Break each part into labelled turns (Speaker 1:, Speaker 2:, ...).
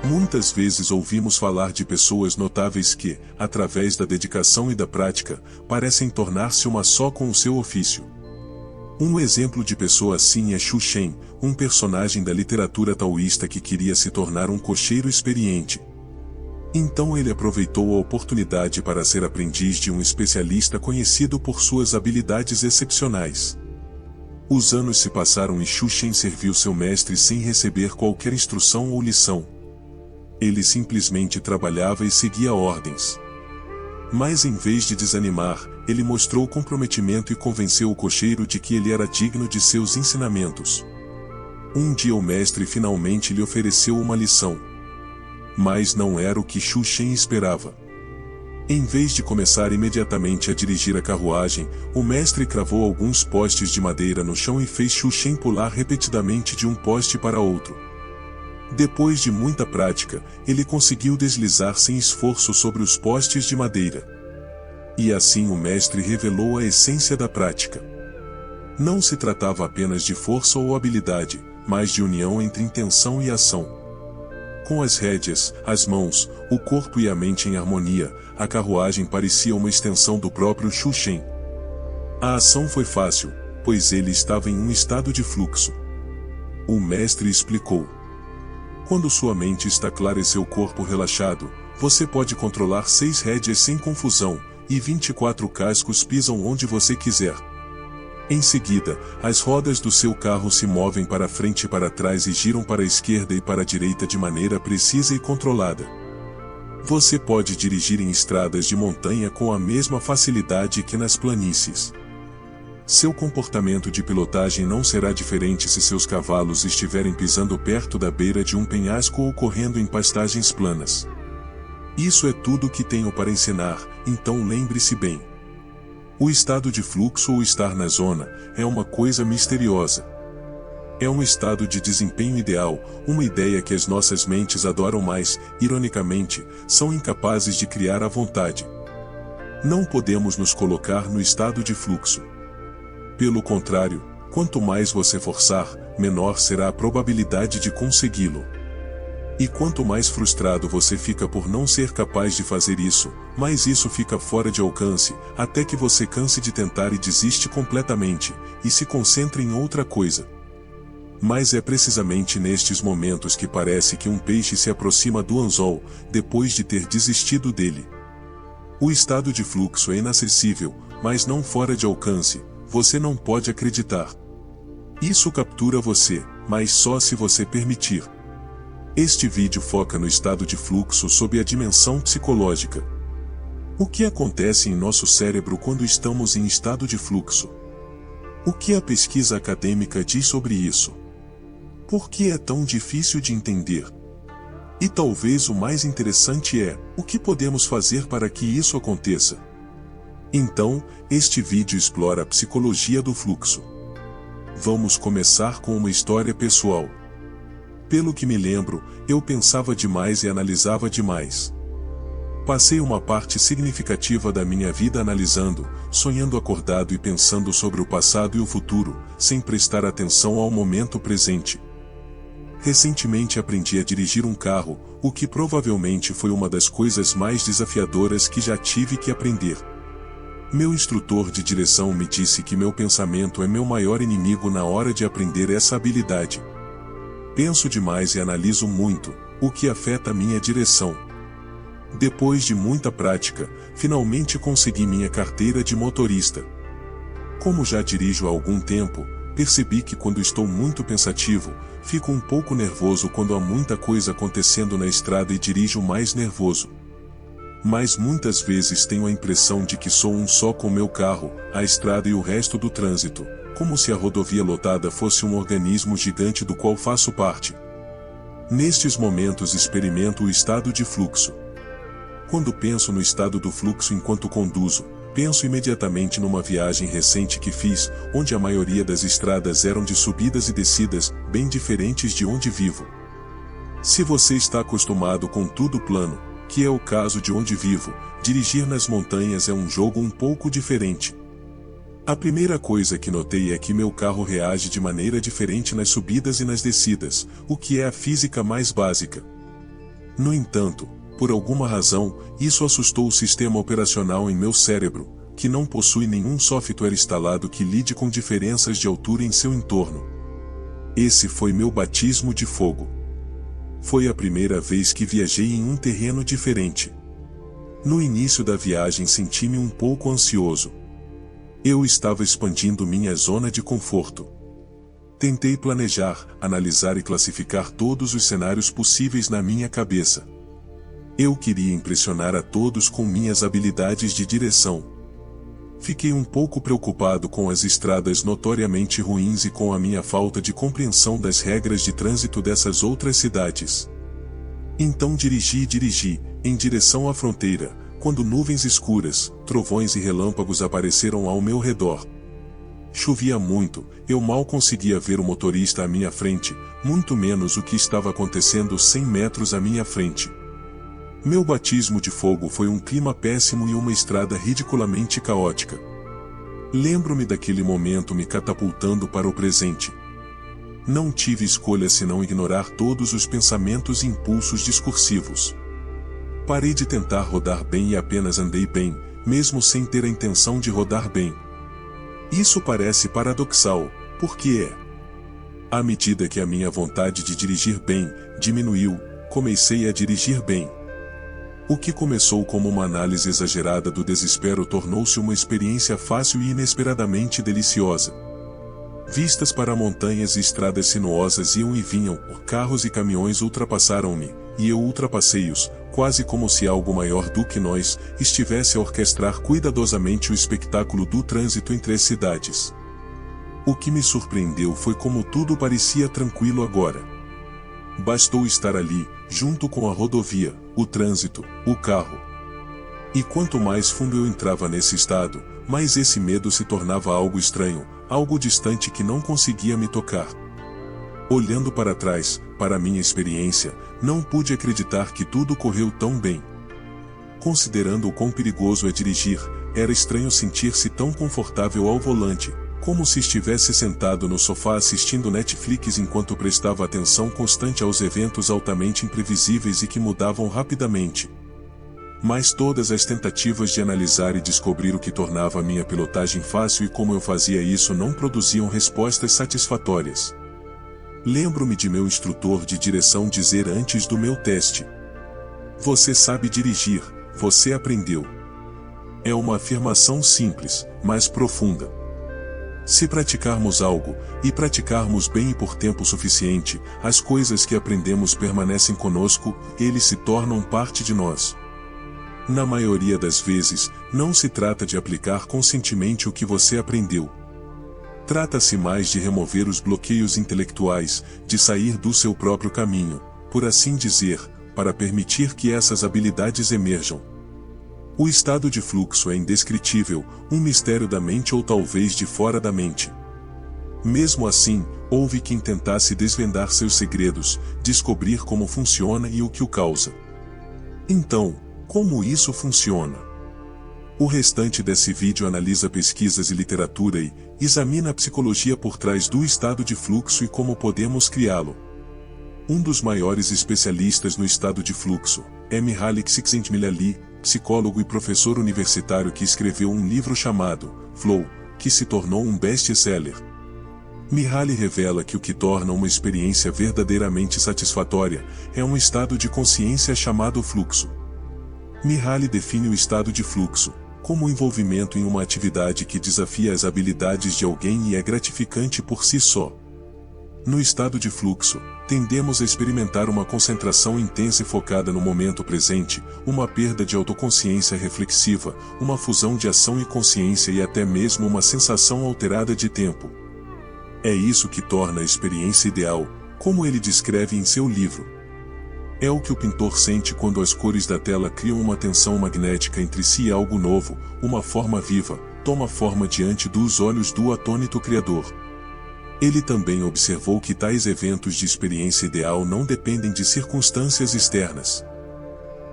Speaker 1: Muitas vezes ouvimos falar de pessoas notáveis que, através da dedicação e da prática, parecem tornar-se uma só com o seu ofício. Um exemplo de pessoa assim é Xu Shen, um personagem da literatura taoísta que queria se tornar um cocheiro experiente. Então ele aproveitou a oportunidade para ser aprendiz de um especialista conhecido por suas habilidades excepcionais. Os anos se passaram e Xu Shen serviu seu mestre sem receber qualquer instrução ou lição. Ele simplesmente trabalhava e seguia ordens. Mas em vez de desanimar, ele mostrou comprometimento e convenceu o cocheiro de que ele era digno de seus ensinamentos. Um dia o mestre finalmente lhe ofereceu uma lição. Mas não era o que Xu Shen esperava. Em vez de começar imediatamente a dirigir a carruagem, o mestre cravou alguns postes de madeira no chão e fez Xu Shen pular repetidamente de um poste para outro. Depois de muita prática, ele conseguiu deslizar sem esforço sobre os postes de madeira. E assim o mestre revelou a essência da prática. Não se tratava apenas de força ou habilidade, mas de união entre intenção e ação. Com as rédeas, as mãos, o corpo e a mente em harmonia, a carruagem parecia uma extensão do próprio Xu Shen. A ação foi fácil, pois ele estava em um estado de fluxo. O mestre explicou. Quando sua mente está clara e seu corpo relaxado, você pode controlar 6 rédeas sem confusão, e 24 cascos pisam onde você quiser. Em seguida, as rodas do seu carro se movem para frente e para trás e giram para a esquerda e para a direita de maneira precisa e controlada. Você pode dirigir em estradas de montanha com a mesma facilidade que nas planícies. Seu comportamento de pilotagem não será diferente se seus cavalos estiverem pisando perto da beira de um penhasco ou correndo em pastagens planas. Isso é tudo que tenho para ensinar, então lembre-se bem. O estado de fluxo ou estar na zona é uma coisa misteriosa. É um estado de desempenho ideal, uma ideia que as nossas mentes adoram mas, ironicamente, são incapazes de criar à vontade. Não podemos nos colocar no estado de fluxo. Pelo contrário, quanto mais você forçar, menor será a probabilidade de consegui-lo. E quanto mais frustrado você fica por não ser capaz de fazer isso, mais isso fica fora de alcance, até que você canse de tentar e desiste completamente, e se concentre em outra coisa. Mas é precisamente nestes momentos que parece que um peixe se aproxima do anzol, depois de ter desistido dele. O estado de fluxo é inacessível, mas não fora de alcance. Você não pode acreditar. Isso captura você, mas só se você permitir. Este vídeo foca no estado de fluxo sob a dimensão psicológica. O que acontece em nosso cérebro quando estamos em estado de fluxo? O que a pesquisa acadêmica diz sobre isso? Por que é tão difícil de entender? E talvez o mais interessante é, o que podemos fazer para que isso aconteça? Então, este vídeo explora a psicologia do fluxo. Vamos começar com uma história pessoal. Pelo que me lembro, eu pensava demais e analisava demais. Passei uma parte significativa da minha vida analisando, sonhando acordado e pensando sobre o passado e o futuro, sem prestar atenção ao momento presente. Recentemente aprendi a dirigir um carro, o que provavelmente foi uma das coisas mais desafiadoras que já tive que aprender. Meu instrutor de direção me disse que meu pensamento é meu maior inimigo na hora de aprender essa habilidade. Penso demais e analiso muito, o que afeta minha direção. Depois de muita prática, finalmente consegui minha carteira de motorista. Como já dirijo há algum tempo, percebi que quando estou muito pensativo, fico um pouco nervoso quando há muita coisa acontecendo na estrada e dirijo mais nervoso. Mas muitas vezes tenho a impressão de que sou um só com meu carro, a estrada e o resto do trânsito, como se a rodovia lotada fosse um organismo gigante do qual faço parte. Nestes momentos experimento o estado de fluxo. Quando penso no estado do fluxo enquanto conduzo, penso imediatamente numa viagem recente que fiz, onde a maioria das estradas eram de subidas e descidas, bem diferentes de onde vivo. Se você está acostumado com tudo plano, que é o caso de onde vivo, dirigir nas montanhas é um jogo um pouco diferente. A primeira coisa que notei é que meu carro reage de maneira diferente nas subidas e nas descidas, o que é a física mais básica. No entanto, por alguma razão, isso assustou o sistema operacional em meu cérebro, que não possui nenhum software instalado que lide com diferenças de altura em seu entorno. Esse foi meu batismo de fogo. Foi a primeira vez que viajei em um terreno diferente. No início da viagem senti-me um pouco ansioso. Eu estava expandindo minha zona de conforto. Tentei planejar, analisar e classificar todos os cenários possíveis na minha cabeça. Eu queria impressionar a todos com minhas habilidades de direção. Fiquei um pouco preocupado com as estradas notoriamente ruins e com a minha falta de compreensão das regras de trânsito dessas outras cidades. Então dirigi, em direção à fronteira, quando nuvens escuras, trovões e relâmpagos apareceram ao meu redor. Chovia muito, eu mal conseguia ver o motorista à minha frente, muito menos o que estava acontecendo 100 metros à minha frente. Meu batismo de fogo foi um clima péssimo e uma estrada ridiculamente caótica. Lembro-me daquele momento me catapultando para o presente. Não tive escolha senão ignorar todos os pensamentos e impulsos discursivos. Parei de tentar rodar bem e apenas andei bem, mesmo sem ter a intenção de rodar bem. Isso parece paradoxal, porque à medida que a minha vontade de dirigir bem diminuiu, comecei a dirigir bem. O que começou como uma análise exagerada do desespero tornou-se uma experiência fácil e inesperadamente deliciosa. Vistas para montanhas e estradas sinuosas iam e vinham, carros e caminhões ultrapassaram-me, e eu ultrapassei-os, quase como se algo maior do que nós estivesse a orquestrar cuidadosamente o espetáculo do trânsito entre as cidades. O que me surpreendeu foi como tudo parecia tranquilo agora. Bastou estar ali, junto com a rodovia, o trânsito, o carro. E quanto mais fundo eu entrava nesse estado, mais esse medo se tornava algo estranho, algo distante que não conseguia me tocar. Olhando para trás, para minha experiência, não pude acreditar que tudo correu tão bem. Considerando o quão perigoso é dirigir, era estranho sentir-se tão confortável ao volante, como se estivesse sentado no sofá assistindo Netflix enquanto prestava atenção constante aos eventos altamente imprevisíveis e que mudavam rapidamente. Mas todas as tentativas de analisar e descobrir o que tornava a minha pilotagem fácil e como eu fazia isso não produziam respostas satisfatórias. Lembro-me de meu instrutor de direção dizer antes do meu teste: "Você sabe dirigir, você aprendeu." É uma afirmação simples, mas profunda. Se praticarmos algo, e praticarmos bem e por tempo suficiente, as coisas que aprendemos permanecem conosco, eles se tornam parte de nós. Na maioria das vezes, não se trata de aplicar conscientemente o que você aprendeu. Trata-se mais de remover os bloqueios intelectuais, de sair do seu próprio caminho, por assim dizer, para permitir que essas habilidades emerjam. O estado de fluxo é indescritível, um mistério da mente ou talvez de fora da mente. Mesmo assim, houve quem tentasse desvendar seus segredos, descobrir como funciona e o que o causa. Então, como isso funciona? O restante desse vídeo analisa pesquisas e literatura e examina a psicologia por trás do estado de fluxo e como podemos criá-lo. Um dos maiores especialistas no estado de fluxo é Mihaly Csikszentmihalyi, psicólogo e professor universitário que escreveu um livro chamado Flow, que se tornou um best-seller. Mihaly revela que o que torna uma experiência verdadeiramente satisfatória é um estado de consciência chamado fluxo. Mihaly define o estado de fluxo como o envolvimento em uma atividade que desafia as habilidades de alguém e é gratificante por si só. No estado de fluxo, tendemos a experimentar uma concentração intensa e focada no momento presente, uma perda de autoconsciência reflexiva, uma fusão de ação e consciência e até mesmo uma sensação alterada de tempo. É isso que torna a experiência ideal, como ele descreve em seu livro. É o que o pintor sente quando as cores da tela criam uma tensão magnética entre si e algo novo, uma forma viva, toma forma diante dos olhos do atônito criador. Ele também observou que tais eventos de experiência ideal não dependem de circunstâncias externas.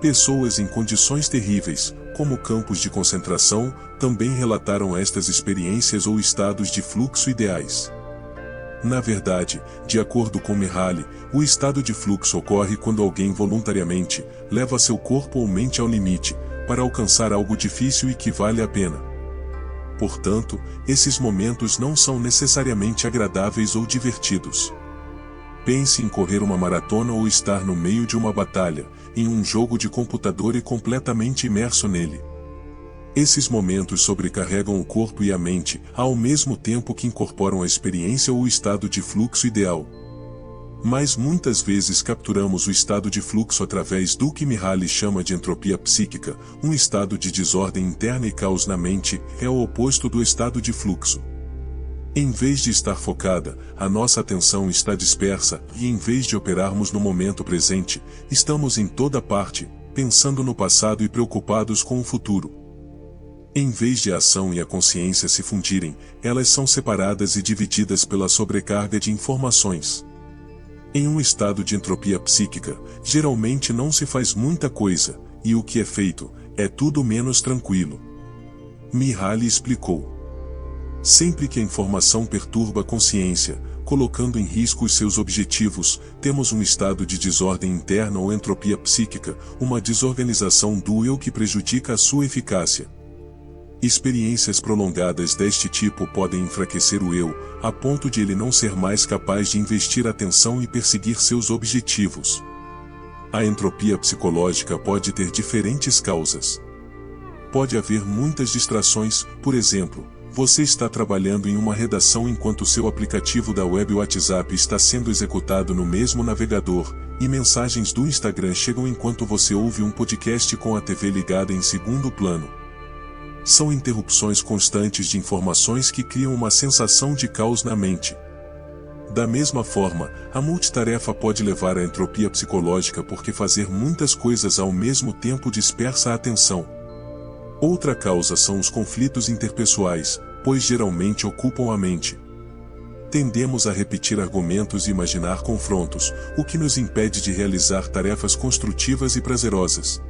Speaker 1: Pessoas em condições terríveis, como campos de concentração, também relataram estas experiências ou estados de fluxo ideais. Na verdade, de acordo com Mihaly, o estado de fluxo ocorre quando alguém voluntariamente leva seu corpo ou mente ao limite, para alcançar algo difícil e que vale a pena. Portanto, esses momentos não são necessariamente agradáveis ou divertidos. Pense em correr uma maratona ou estar no meio de uma batalha, em um jogo de computador e completamente imerso nele. Esses momentos sobrecarregam o corpo e a mente, ao mesmo tempo que incorporam a experiência ou o estado de fluxo ideal. Mas muitas vezes capturamos o estado de fluxo através do que Mihaly chama de entropia psíquica, um estado de desordem interna e caos na mente, é o oposto do estado de fluxo. Em vez de estar focada, a nossa atenção está dispersa, e em vez de operarmos no momento presente, estamos em toda parte, pensando no passado e preocupados com o futuro. Em vez de a ação e a consciência se fundirem, elas são separadas e divididas pela sobrecarga de informações. Em um estado de entropia psíquica, geralmente não se faz muita coisa, e o que é feito, é tudo menos tranquilo. Mihaly explicou. Sempre que a informação perturba a consciência, colocando em risco os seus objetivos, temos um estado de desordem interna ou entropia psíquica, uma desorganização do eu que prejudica a sua eficácia. Experiências prolongadas deste tipo podem enfraquecer o eu, a ponto de ele não ser mais capaz de investir atenção e perseguir seus objetivos. A entropia psicológica pode ter diferentes causas. Pode haver muitas distrações, por exemplo, você está trabalhando em uma redação enquanto seu aplicativo da web WhatsApp está sendo executado no mesmo navegador, e mensagens do Instagram chegam enquanto você ouve um podcast com a TV ligada em segundo plano. São interrupções constantes de informações que criam uma sensação de caos na mente. Da mesma forma, a multitarefa pode levar à entropia psicológica porque fazer muitas coisas ao mesmo tempo dispersa a atenção. Outra causa são os conflitos interpessoais, pois geralmente ocupam a mente. Tendemos a repetir argumentos e imaginar confrontos, o que nos impede de realizar tarefas construtivas e prazerosas.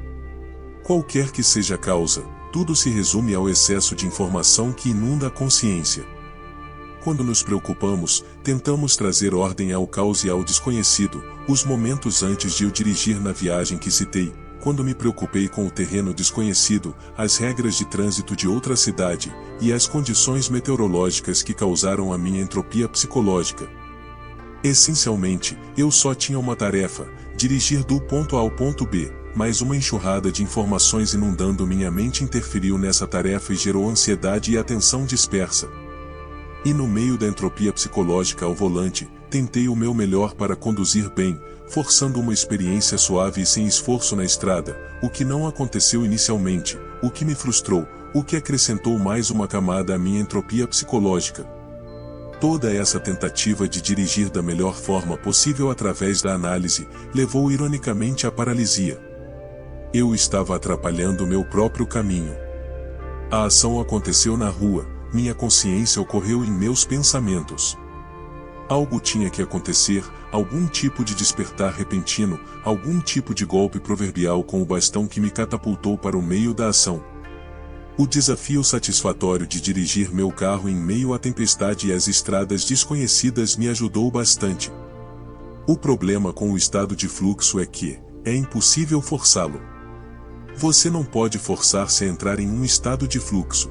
Speaker 1: Qualquer que seja a causa, tudo se resume ao excesso de informação que inunda a consciência. Quando nos preocupamos, tentamos trazer ordem ao caos e ao desconhecido. Os momentos antes de eu dirigir na viagem que citei, quando me preocupei com o terreno desconhecido, as regras de trânsito de outra cidade, e as condições meteorológicas que causaram a minha entropia psicológica. Essencialmente, eu só tinha uma tarefa: dirigir do ponto A ao ponto B. Mas uma enxurrada de informações inundando minha mente interferiu nessa tarefa e gerou ansiedade e atenção dispersa. E no meio da entropia psicológica ao volante, tentei o meu melhor para conduzir bem, forçando uma experiência suave e sem esforço na estrada, o que não aconteceu inicialmente, o que me frustrou, o que acrescentou mais uma camada à minha entropia psicológica. Toda essa tentativa de dirigir da melhor forma possível através da análise, levou ironicamente à paralisia. Eu estava atrapalhando meu próprio caminho. A ação aconteceu na rua, minha consciência ocorreu em meus pensamentos. Algo tinha que acontecer, algum tipo de despertar repentino, algum tipo de golpe proverbial com o bastão que me catapultou para o meio da ação. O desafio satisfatório de dirigir meu carro em meio à tempestade e às estradas desconhecidas me ajudou bastante. O problema com o estado de fluxo é que é impossível forçá-lo. Você não pode forçar-se a entrar em um estado de fluxo.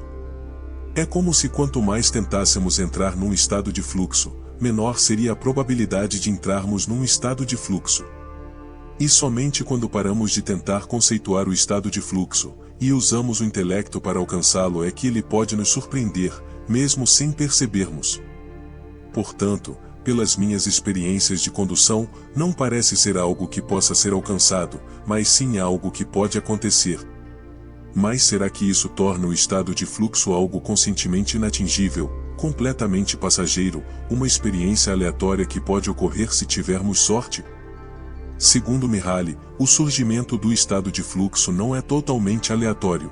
Speaker 1: É como se quanto mais tentássemos entrar num estado de fluxo, menor seria a probabilidade de entrarmos num estado de fluxo. E somente quando paramos de tentar conceituar o estado de fluxo, e usamos o intelecto para alcançá-lo é que ele pode nos surpreender, mesmo sem percebermos. Portanto, pelas minhas experiências de condução, não parece ser algo que possa ser alcançado, mas sim algo que pode acontecer. Mas será que isso torna o estado de fluxo algo conscientemente inatingível, completamente passageiro, uma experiência aleatória que pode ocorrer se tivermos sorte? Segundo Mihaly, o surgimento do estado de fluxo não é totalmente aleatório.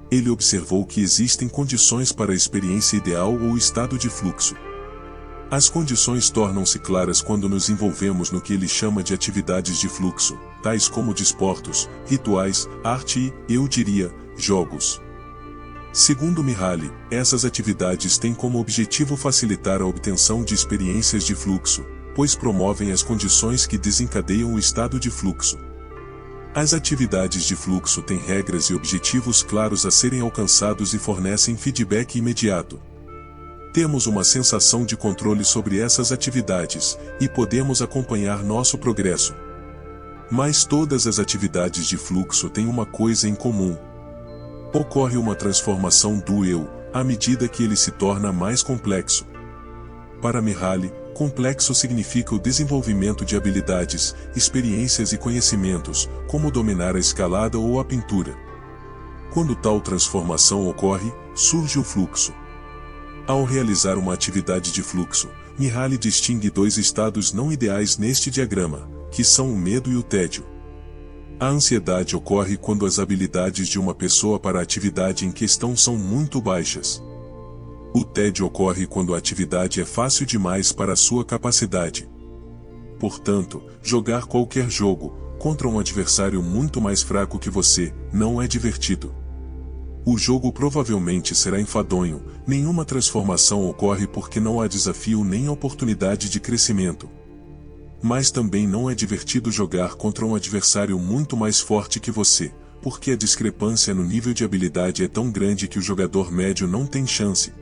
Speaker 1: Ele observou que existem condições para a experiência ideal ou estado de fluxo. As condições tornam-se claras quando nos envolvemos no que ele chama de atividades de fluxo, tais como desportos, rituais, arte e, eu diria, jogos. Segundo Mihaly, essas atividades têm como objetivo facilitar a obtenção de experiências de fluxo, pois promovem as condições que desencadeiam o estado de fluxo. As atividades de fluxo têm regras e objetivos claros a serem alcançados e fornecem feedback imediato. Temos uma sensação de controle sobre essas atividades, e podemos acompanhar nosso progresso. Mas todas as atividades de fluxo têm uma coisa em comum. Ocorre uma transformação do eu, à medida que ele se torna mais complexo. Para Mihaly, complexo significa o desenvolvimento de habilidades, experiências e conhecimentos, como dominar a escalada ou a pintura. Quando tal transformação ocorre, surge o fluxo. Ao realizar uma atividade de fluxo, Mihaly distingue dois estados não ideais neste diagrama, que são o medo e o tédio. A ansiedade ocorre quando as habilidades de uma pessoa para a atividade em questão são muito baixas. O tédio ocorre quando a atividade é fácil demais para a sua capacidade. Portanto, jogar qualquer jogo, contra um adversário muito mais fraco que você, não é divertido. O jogo provavelmente será enfadonho, nenhuma transformação ocorre porque não há desafio nem oportunidade de crescimento. Mas também não é divertido jogar contra um adversário muito mais forte que você, porque a discrepância no nível de habilidade é tão grande que o jogador médio não tem chance.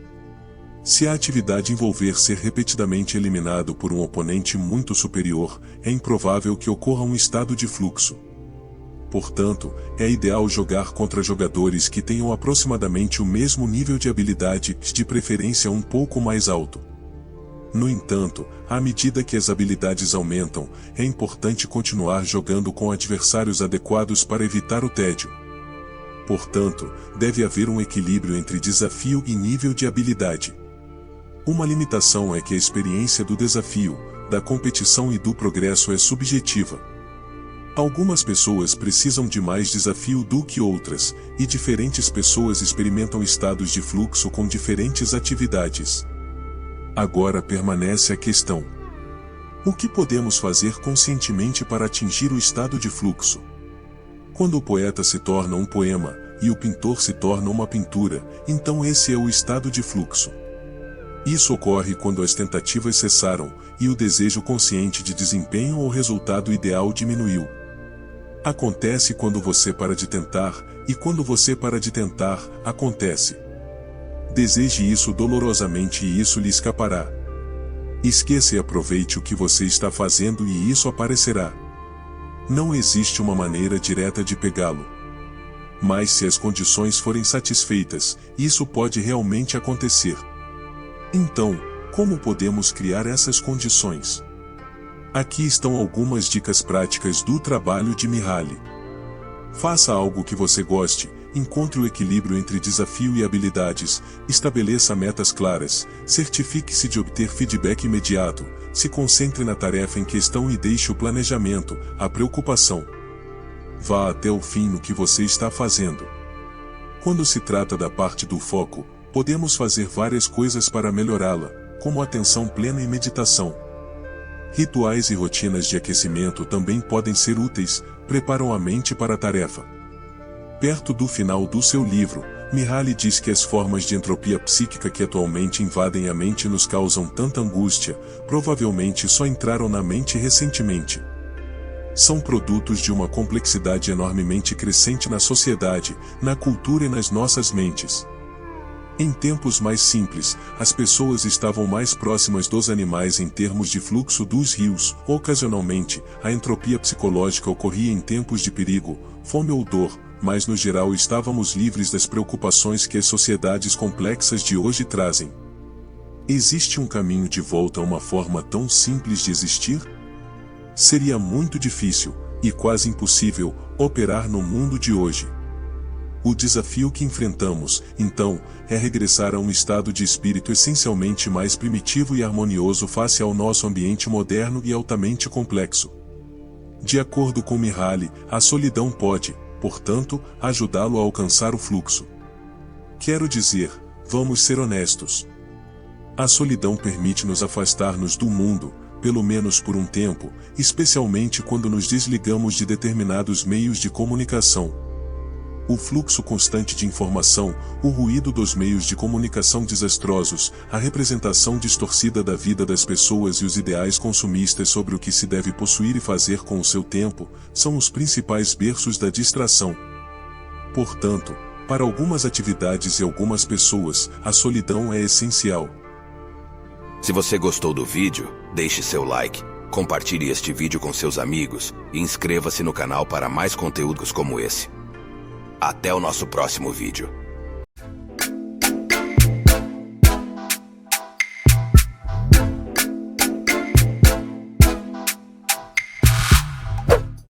Speaker 1: Se a atividade envolver ser repetidamente eliminado por um oponente muito superior, é improvável que ocorra um estado de fluxo. Portanto, é ideal jogar contra jogadores que tenham aproximadamente o mesmo nível de habilidade, de preferência um pouco mais alto. No entanto, à medida que as habilidades aumentam, é importante continuar jogando com adversários adequados para evitar o tédio. Portanto, deve haver um equilíbrio entre desafio e nível de habilidade. Uma limitação é que a experiência do desafio, da competição e do progresso é subjetiva. Algumas pessoas precisam de mais desafio do que outras, e diferentes pessoas experimentam estados de fluxo com diferentes atividades. Agora permanece a questão: o que podemos fazer conscientemente para atingir o estado de fluxo? Quando o poeta se torna um poema, e o pintor se torna uma pintura, então esse é o estado de fluxo. Isso ocorre quando as tentativas cessaram, e o desejo consciente de desempenho ou resultado ideal diminuiu. Acontece quando você para de tentar, e quando você para de tentar, acontece. Deseje isso dolorosamente e isso lhe escapará. Esqueça e aproveite o que você está fazendo e isso aparecerá. Não existe uma maneira direta de pegá-lo. Mas se as condições forem satisfeitas, isso pode realmente acontecer. Então, como podemos criar essas condições? Aqui estão algumas dicas práticas do trabalho de Mihaly. Faça algo que você goste, encontre o equilíbrio entre desafio e habilidades, estabeleça metas claras, certifique-se de obter feedback imediato, se concentre na tarefa em questão e deixe o planejamento, a preocupação. Vá até o fim no que você está fazendo. Quando se trata da parte do foco, podemos fazer várias coisas para melhorá-la, como atenção plena e meditação. Rituais e rotinas de aquecimento também podem ser úteis, preparam a mente para a tarefa. Perto do final do seu livro, Mihaly diz que as formas de entropia psíquica que atualmente invadem a mente e nos causam tanta angústia, provavelmente só entraram na mente recentemente. São produtos de uma complexidade enormemente crescente na sociedade, na cultura e nas nossas mentes. Em tempos mais simples, as pessoas estavam mais próximas dos animais em termos de fluxo dos rios. Ocasionalmente, a entropia psicológica ocorria em tempos de perigo, fome ou dor, mas no geral estávamos livres das preocupações que as sociedades complexas de hoje trazem. Existe um caminho de volta a uma forma tão simples de existir? Seria muito difícil, e quase impossível, operar no mundo de hoje. O desafio que enfrentamos, então, é regressar a um estado de espírito essencialmente mais primitivo e harmonioso face ao nosso ambiente moderno e altamente complexo. De acordo com Mihaly, a solidão pode, portanto, ajudá-lo a alcançar o fluxo. Quero dizer, vamos ser honestos. A solidão permite-nos afastar-nos do mundo, pelo menos por um tempo, especialmente quando nos desligamos de determinados meios de comunicação. o fluxo constante de informação, o ruído dos meios de comunicação desastrosos, a representação distorcida da vida das pessoas e os ideais consumistas sobre o que se deve possuir e fazer com o seu tempo, são os principais berços da distração. Portanto, para algumas atividades e algumas pessoas, a solidão é essencial.
Speaker 2: Se você gostou do vídeo, deixe seu like, compartilhe este vídeo com seus amigos e inscreva-se no canal para mais conteúdos como esse. Até o nosso próximo vídeo.